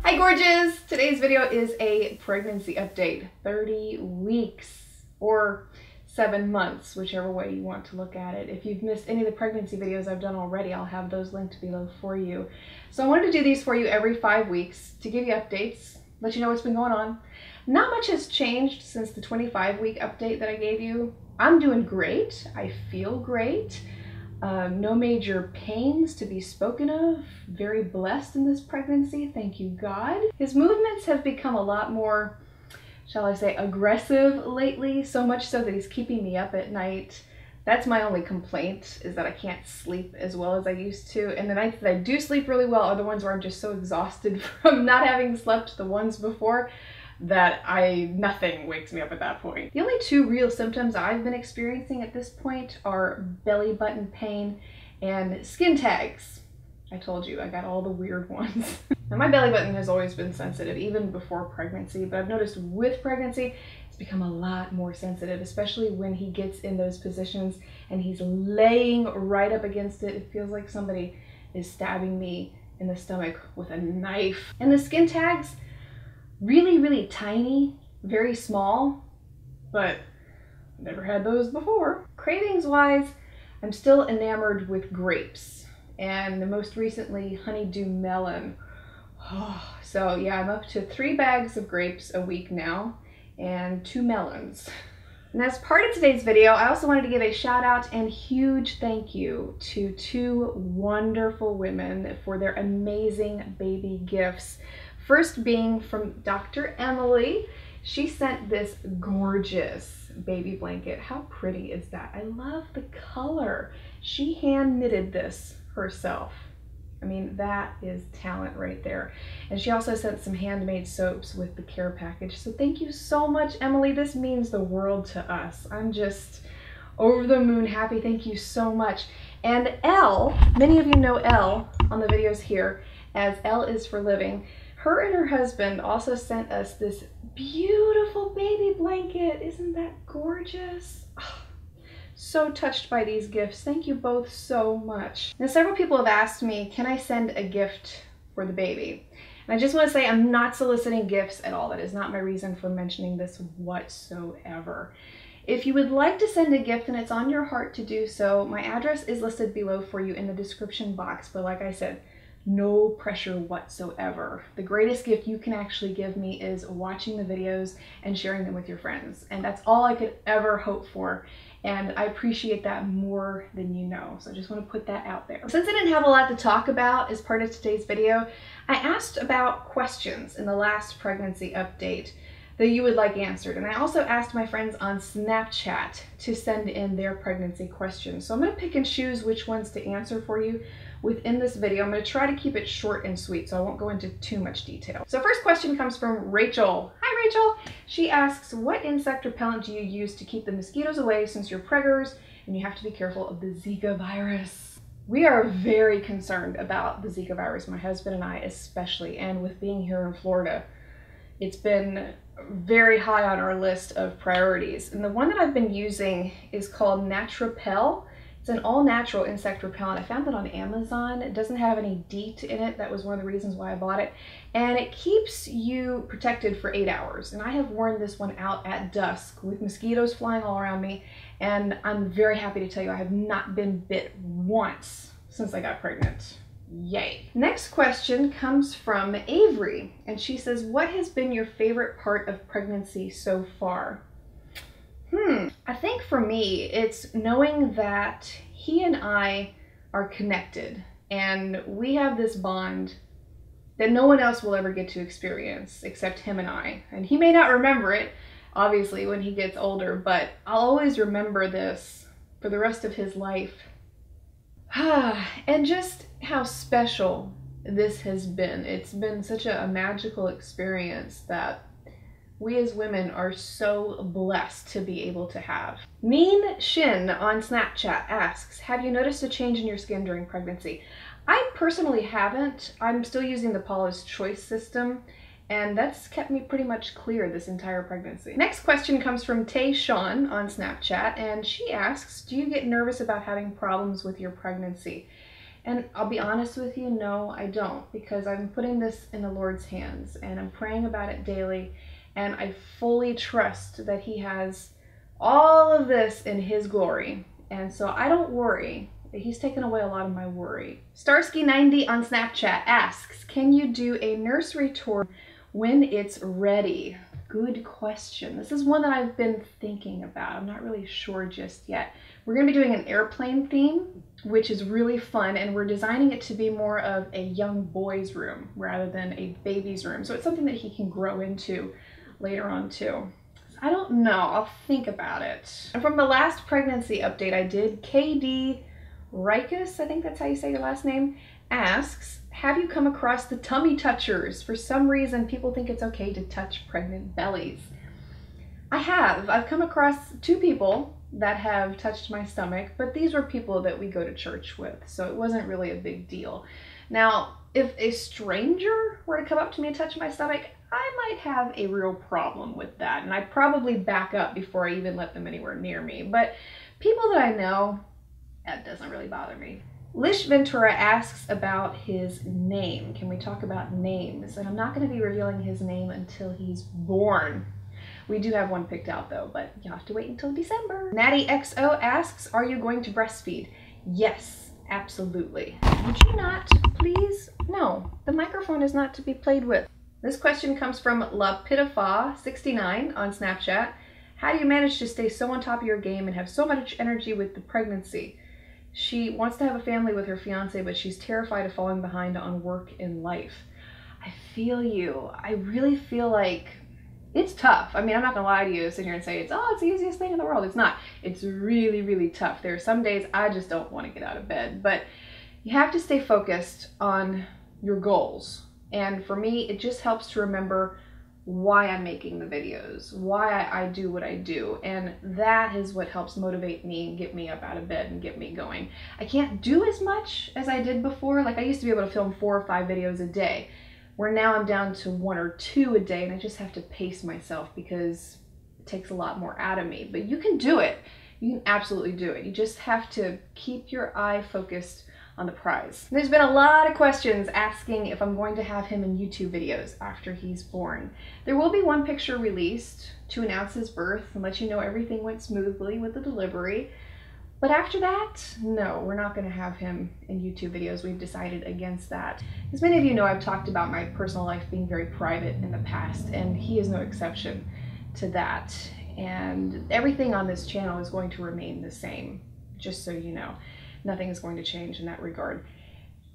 Hi gorgeous! Today's video is a pregnancy update. 30 weeks or 7 months, whichever way you want to look at it. If you've missed any of the pregnancy videos I've done already, I'll have those linked below for you. So I wanted to do these for you every 5 weeks to give you updates, let you know what's been going on. Not much has changed since the 25-week update that I gave you. I'm doing great. I feel great. No major pains to be spoken of. Very blessed in this pregnancy, thank you God. His movements have become a lot more, shall I say, aggressive lately, so much so that he's keeping me up at night. That's my only complaint, is that I can't sleep as well as I used to. And the nights that I do sleep really well are the ones where I'm just so exhausted from not having slept the ones before that nothing wakes me up at that point. The only two real symptoms I've been experiencing at this point are belly button pain and skin tags. I told you, I got all the weird ones. Now my belly button has always been sensitive, even before pregnancy, but I've noticed with pregnancy, it's become a lot more sensitive, especially when he gets in those positions and he's laying right up against it. It feels like somebody is stabbing me in the stomach with a knife. And the skin tags, really, really tiny, very small, but never had those before. Cravings wise, I'm still enamored with grapes, and most recently honeydew melon. So yeah, I'm up to 3 bags of grapes a week now and 2 melons. And as part of today's video, I also wanted to give a shout out and huge thank you to 2 wonderful women for their amazing baby gifts. First being from Dr. Emily. She sent this gorgeous baby blanket. How pretty is that? I love the color. She hand knitted this herself. I mean, that is talent right there. And she also sent some handmade soaps with the care package. So thank you so much, Emily. This means the world to us. I'm just over the moon happy. Thank you so much. And Elle, many of you know Elle on the videos here as Elle is for Living. Her and her husband also sent us this beautiful baby blanket. Isn't that gorgeous? Oh, so touched by these gifts. Thank you both so much. Now, several people have asked me, can I send a gift for the baby? And I just want to say I'm not soliciting gifts at all. That is not my reason for mentioning this whatsoever. If you would like to send a gift and it's on your heart to do so, my address is listed below for you in the description box. But like I said, no pressure whatsoever. The greatest gift you can actually give me is watching the videos and sharing them with your friends. And that's all I could ever hope for. And I appreciate that more than you know. So I just want to put that out there. Since I didn't have a lot to talk about as part of today's video, I asked about questions in the last pregnancy update that you would like answered. And I also asked my friends on Snapchat to send in their pregnancy questions. So I'm going to pick and choose which ones to answer for you within this video. I'm going to try to keep it short and sweet, so I won't go into too much detail. So first question comes from Rachel. Hi Rachel! She asks, what insect repellent do you use to keep the mosquitoes away since you're preggers and you have to be careful of the Zika virus? We are very concerned about the Zika virus, my husband and I especially, and with being here in Florida, it's been very high on our list of priorities. And the one that I've been using is called Natrapel. It's an all-natural insect repellent. I found it on Amazon. It doesn't have any DEET in it. That was one of the reasons why I bought it. And it keeps you protected for 8 hours. And I have worn this one out at dusk with mosquitoes flying all around me. And I'm very happy to tell you I have not been bit once since I got pregnant. Yay. Next question comes from Avery. And she says, what has been your favorite part of pregnancy so far? I think for me, it's knowing that he and I are connected and we have this bond that no one else will ever get to experience except him and I. And he may not remember it, obviously, when he gets older, but I'll always remember this for the rest of his life. And just how special this has been. It's been such a magical experience that we as women are so blessed to be able to have. Mean Shin on Snapchat asks, have you noticed a change in your skin during pregnancy? I personally haven't. I'm still using the Paula's Choice system, And that's kept me pretty much clear this entire pregnancy. Next question comes from Tay Sean on Snapchat, and she asks, do you get nervous about having problems with your pregnancy? And I'll be honest with you, no, I don't, because I'm putting this in the Lord's hands and I'm praying about it daily, and I fully trust that He has all of this in His glory. And so I don't worry. He's taken away a lot of my worry. Starsky90 on Snapchat asks, can you do a nursery tour when it's ready? Good question. This is one that I've been thinking about. I'm not really sure just yet. We're going to be doing an airplane theme, which is really fun, and we're designing it to be more of a young boy's room rather than a baby's room. So it's something that he can grow into later on too. I don't know. I'll think about it. And from the last pregnancy update I did, KD Rikus, I think that's how you say your last name, asks, have you come across the tummy touchers? For some reason, people think it's okay to touch pregnant bellies. I have. I've come across 2 people that have touched my stomach, but these were people that we go to church with, so it wasn't really a big deal. Now, if a stranger were to come up to me and touch my stomach, I might have a real problem with that, and I'd probably back up before I even let them anywhere near me. But people that I know, that doesn't really bother me. Lish Ventura asks about his name. Can we talk about names? And I'm not going to be revealing his name until he's born. We do have one picked out though, but you'll have to wait until December. Natty XO asks, are you going to breastfeed? Yes, absolutely. Would you not, please? No, the microphone is not to be played with. This question comes from LaPitafa69 on Snapchat. How do you manage to stay so on top of your game and have so much energy with the pregnancy? She wants to have a family with her fiance, but she's terrified of falling behind on work and life. I feel you. I really feel like it's tough. I mean, I'm not gonna lie to you, sit here and say it's the easiest thing in the world. It's not. It's really, really tough. There are some days I just don't want to get out of bed, but you have to stay focused on your goals. And for me, it just helps to remember why I'm making the videos, why I do what I do, and that is what helps motivate me and get me up out of bed and get me going. I can't do as much as I did before. Like, I used to be able to film 4 or 5 videos a day, where now I'm down to 1 or 2 a day, and I just have to pace myself because it takes a lot more out of me. But you can do it. You can absolutely do it. You just have to keep your eye focused on the prize. There's been a lot of questions asking if I'm going to have him in YouTube videos after he's born. There will be one picture released to announce his birth and let you know everything went smoothly with the delivery. But after that, no, we're not going to have him in YouTube videos. We've decided against that. As many of you know, I've talked about my personal life being very private in the past, and he is no exception to that. And everything on this channel is going to remain the same, just so you know. Nothing is going to change in that regard.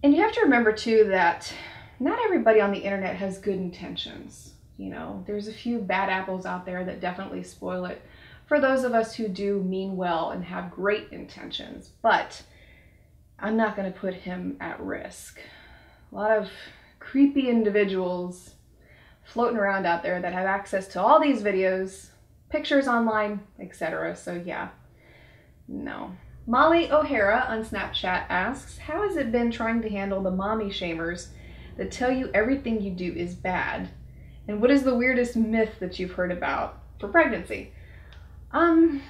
And you have to remember too that not everybody on the internet has good intentions. You know, there's a few bad apples out there that definitely spoil it for those of us who do mean well and have great intentions. But I'm not going to put him at risk. A lot of creepy individuals floating around out there that have access to all these videos, pictures online, etc. So yeah, no. Molly O'Hara on Snapchat asks, how has it been trying to handle the mommy shamers that tell you everything you do is bad? And what is the weirdest myth that you've heard about for pregnancy? I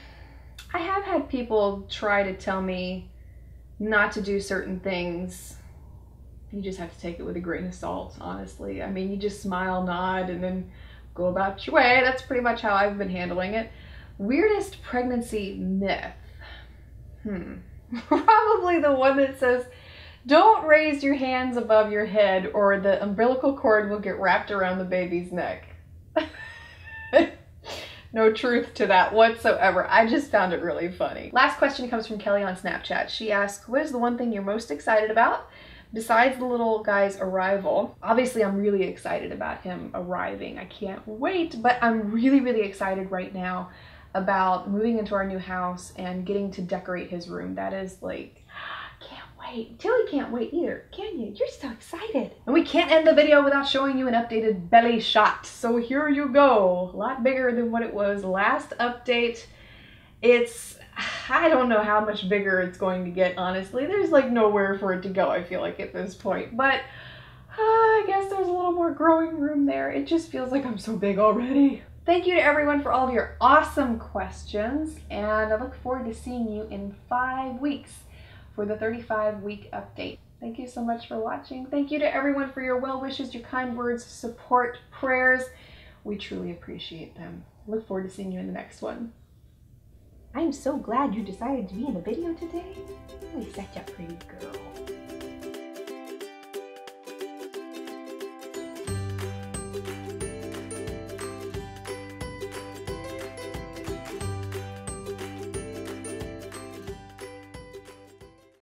have had people try to tell me not to do certain things. You just have to take it with a grain of salt, honestly. I mean, you just smile, nod, and then go about your way. That's pretty much how I've been handling it. Weirdest pregnancy myth. Probably the one that says, don't raise your hands above your head or the umbilical cord will get wrapped around the baby's neck. No truth to that whatsoever. I just found it really funny. Last question comes from Kelly on Snapchat. She asks, what is the one thing you're most excited about besides the little guy's arrival? Obviously, I'm really excited about him arriving. I can't wait, but I'm really, really excited right now about moving into our new house and getting to decorate his room. That is like, can't wait. Tilly can't wait either, can you? You're so excited. And we can't end the video without showing you an updated belly shot. So here you go. A lot bigger than what it was last update. It's, I don't know how much bigger it's going to get, honestly. There's like nowhere for it to go, I feel like, at this point. But I guess there's a little more growing room there. It just feels like I'm so big already. Thank you to everyone for all of your awesome questions, and I look forward to seeing you in 5 weeks for the 35-week update. Thank you so much for watching. Thank you to everyone for your well wishes, your kind words, support, prayers. We truly appreciate them. Look forward to seeing you in the next one. I'm so glad you decided to be in the video today. You're such a pretty girl.